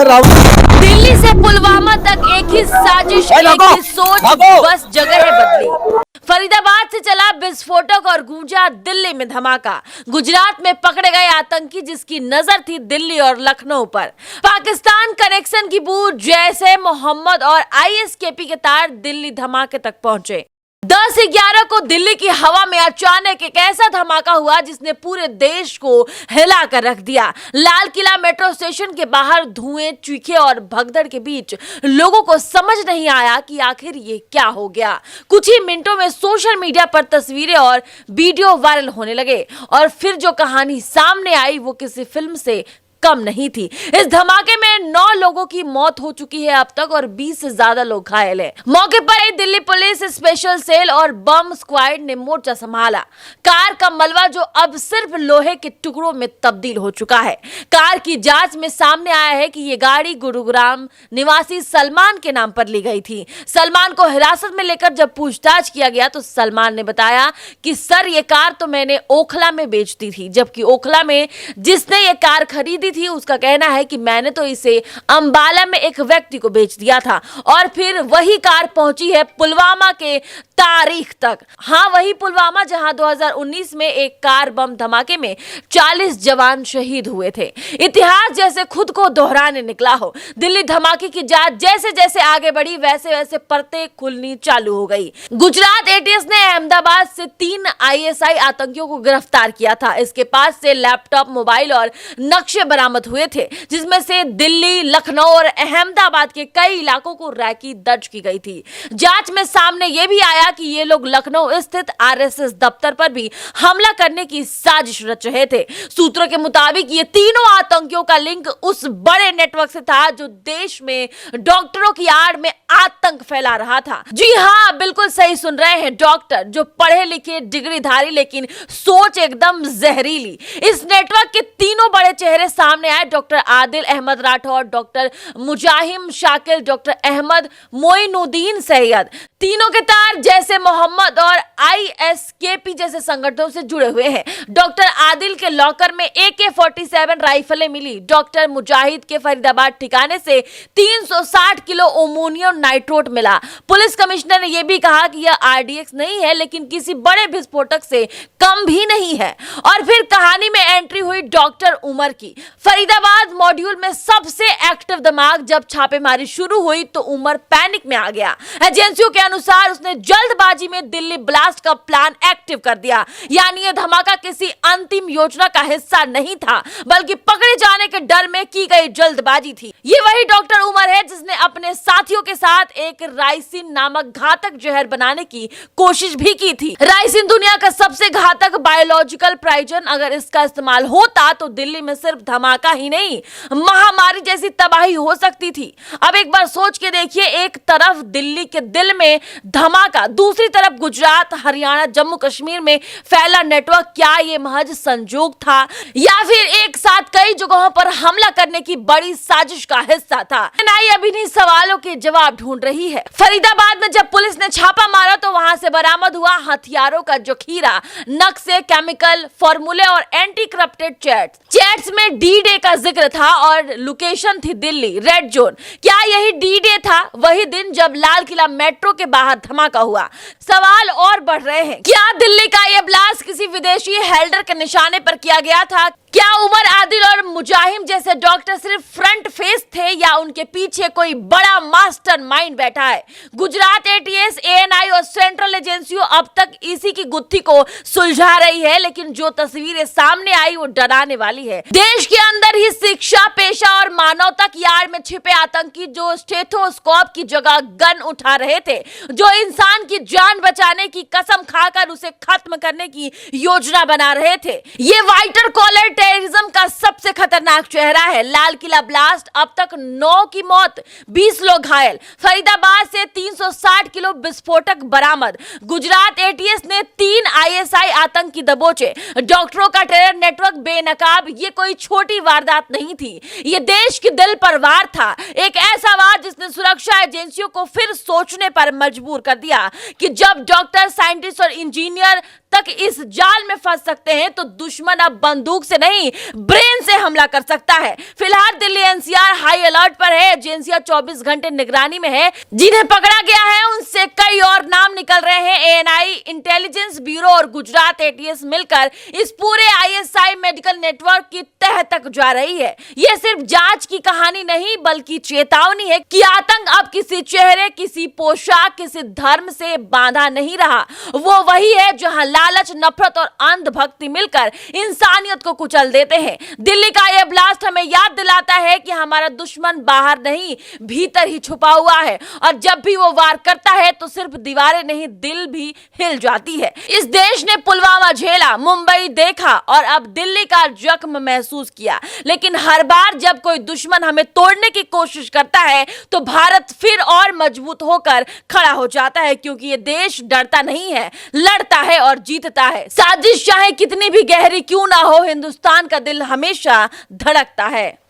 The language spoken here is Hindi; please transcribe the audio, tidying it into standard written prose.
कर रहा हूँ। दिल्ली से पुलवामा तक एक ही साजिश, एक ही सोच, बस जगह है बदली। फरीदाबाद से चला विस्फोटक और गूंजा दिल्ली में धमाका। गुजरात में पकड़े गए आतंकी जिसकी नजर थी दिल्ली और लखनऊ पर। पाकिस्तान कनेक्शन की बू जैसे मोहम्मद और आईएसकेपी के तार दिल्ली धमाके तक पहुंचे। 10-11 को दिल्ली की हवा में अचानक एक ऐसा धमाका हुआ जिसने पूरे देश को हिला कर रख दिया। लाल किला मेट्रो स्टेशन के बाहर धुएं, चीखे और भगदड़ के बीच लोगों को समझ नहीं आया कि आखिर ये क्या हो गया। कुछ ही मिनटों में सोशल मीडिया पर तस्वीरें और वीडियो वायरल होने लगे और फिर जो कहानी सामने आई वो किसी फिल्म से कम नहीं थी। इस धमाके में 9 लोगों की मौत हो चुकी है अब तक और 20 से ज्यादा लोग घायल हैं। मौके पर ही दिल्ली पुलिस स्पेशल सेल और बम स्क्वाड ने मोर्चा संभाला। कार का मलबा जो अब सिर्फ लोहे के टुकड़ों में तब्दील हो चुका है। कार की जांच में सामने आया है कि ये गाड़ी गुरुग्राम निवासी सलमान के नाम पर ली गई थी। सलमान को हिरासत में लेकर जब पूछताछ किया गया तो सलमान ने बताया कि सर ये कार तो मैंने ओखला में बेच दी थी, जबकि ओखला में जिसने ये कार खरीदी थी उसका कहना है कि मैंने तो इसे अंबाला में एक व्यक्ति को बेच दिया था और फिर वही कार पहुंची है पुलवामा के तारीख तक। हाँ, वही पुलवामा जहां 2019 में एक कार बम धमाके में 40 जवान शहीद हुए थे। इतिहास जैसे खुद को दोहराने निकला हो। दिल्ली धमाके की जांच जैसे जैसे आगे बढ़ी वैसे वैसे परतें खुलनी चालू हो गई। गुजरात एटीएस ने अहमदाबाद से 3 आईएसआई आतंकियों को गिरफ्तार किया था। इसके पास से लैपटॉप, मोबाइल और नक्शे बरामद हुए थे, जिसमें से दिल्ली, लखनऊ और अहमदाबाद के कई इलाकों को रैकी दर्ज की गई थी। जांच में सामने यह भी आया कि ये लोग लखनऊ स्थित आरएसएस दफ्तर पर भी हमला करने की साजिश रच रहे थे। सूत्रों के मुताबिक ये तीनों आतंकियों का लिंक उस बड़े नेटवर्क से था जो देश में डॉक्टरों की आड़ में आतंक फैला रहा था। जी हाँ, बिल्कुल सही सुन रहे हैं, डॉक्टर जो पढ़े लिखे, डिग्रीधारी, लेकिन सोच एकदम जहरीली। इस नेटवर्क के तीनों बड़े चेहरे सामने आए। Doctor Adil Ahmad Rathore, doctor Muzahim Shakil, doctor Ahmad Moinuddin Syed. तीनों के तार जैसे मोहम्मद और आईएसकेपी जैसे संगठनों से जुड़े हुए हैं। डॉक्टर आदिल के लॉकर में AK-47 राइफलें मिली। डॉक्टर मुजाहिद के फरीदाबाद ठिकाने से 360 किलो अमोनियम नाइट्रोट मिला। पुलिस कमिश्नर ने यह भी कहा कि यह RDX नहीं है लेकिन किसी बड़े विस्फोटक से कम भी नहीं है। और फिर कहानी में एंट्री हुई डॉक्टर उमर की। फरीदाबाद मॉड्यूल में सबसे एक्टिव दिमाग। जब छापेमारी शुरू हुई तो उमर पैनिक में आ गया। एजेंसियों के अनुसार उसने जल्दबाजी में दिल्ली ब्लास्ट का प्लान एक्टिव कर दिया। यानी यह धमाका किसी अंतिम योजना का हिस्सा नहीं था बल्कि पकड़े जाने के डर में की गई जल्दबाजी थी। ये वही डॉक्टर उमर है जिसने अपने साथियों के साथ एक राइसिन नामक घातक जहर बनाने की कोशिश भी की थी। राइसिन दुनिया का सबसे घातक बायोलॉजिकल पॉइजन। अगर इसका इस्तेमाल होता तो दिल्ली में सिर्फ धमाका ही नहीं, महामारी जैसी तबाही हो सकती थी। अब एक बार सोच के देखिए, एक तरफ दिल्ली के दिल में धमाका, दूसरी तरफ गुजरात, हरियाणा, जम्मू कश्मीर में फैला नेटवर्क। क्या ये महज संजोग था या फिर एक साथ कई जगहों पर हमला करने की बड़ी साजिश का हिस्सा था? एनआईए अभी इन्हीं सवालों के जवाब ढूंढ रही है। फरीदाबाद में जब पुलिस ने छापा मारा तो वहां से बरामद हुआ हथियारों का जखीरा, नक्शे, केमिकल फॉर्मूले और एंटी करप्टेड चैट्स में D-Day का जिक्र था और लोकेशन थी दिल्ली, रेड जोन। क्या यही D-Day था, वही दिन जब लाल किला मेट्रो के बाहर धमाका हुआ? सवाल और बढ़ रहे हैं। क्या दिल्ली का यह ब्लास्ट किसी विदेशी हेल्डर के निशाने पर किया गया था? क्या उमर, आदिल और मुजाहिम जैसे डॉक्टर सिर्फ फ्रंट फेस थे या उनके पीछे कोई बड़ा मास्टरमाइंड बैठा है? गुजरात एटीएस, ANI और सेंट्रल एजेंसियों अब तक इसी की गुत्थी को सुलझा रही है, लेकिन जो तस्वीरें सामने आई वो डराने वाली है। देश के अंदर ही शिक्षा, पेशा और मानवता की आड़ में छिपे आतंकी जो स्टेथोस्कोप की जगह गन उठा रहे थे, जो इंसान की जान बचाने की कसम खाकर उसे खत्म करने की योजना बना रहे थे। ये वाइटर कॉलर टेररिज्म का सबसे खतरनाक चेहरा है। लाल किला ब्लास्ट, अब तक 9 की मौत, 20 लोग घायल। फरीदाबाद से 360 किलो विस्फोटक बरामद। गुजरात एटीएस ने 3 आईएसआई आतंकी दबोचे। डॉक्टरों का टेरर नेटवर्क बेनकाब। ये कोई छोटी वारदात नहीं थी, ये देश की दिल पर वार था। एक ऐसा वार जिसने सुरक्षा एजेंसियों को फिर सोचने पर मजबूर कर दिया कि जब डॉक्टर, साइंटिस्ट और इंजीनियर तक इस जाल में फंस सकते हैं तो दुश्मन अब बंदूक से नहीं, ब्रेन से हमला कर सकता है। फिलहाल दिल्ली एनसीआर हाई अलर्ट पर है। एजेंसियां 24 घंटे निगरानी में है। जिन्हें पकड़ा गया है उनसे कई और नाम निकल रहे हैं। एएनआई, इंटेलिजेंस ब्यूरो और गुजरात एटीएस मिलकर इस पूरे आईएसआई मेडिकल नेटवर्क की तह तक जा रही है। यह सिर्फ जांच की कहानी नहीं बल्कि चेतावनी है कि आतंक अब किसी चेहरे, किसी पोशाक, किसी धर्म से बांधा नहीं रहा। वो वही है जहां लालच, नफरत और अंधभक्ति मिलकर इंसानियत को कुचल देते हैं। दिल्ली का यह ब्लास्ट हमें याद दिलाता है कि हमारा दुश्मन बाहर नहीं, भीतर ही छुपा हुआ है और जब भी वो वार करता है तो सिर्फ दीवारें नहीं, दिल भी हिल जाती है। इस देश ने पुलवामा झेला, मुंबई देखा और अब दिल्ली का जख्म महसूस किया, लेकिन हर बार जब कोई दुश्मन हमें तोड़ने की कोशिश करता है तो भारत फिर और मजबूत होकर खड़ा हो जाता है, क्योंकि ये देश डरता नहीं है, लड़ता है और जीतता है। साजिश चाहे कितनी भी गहरी क्यों ना हो, हिंदुस्तान का दिल हमेशा धड़कता है।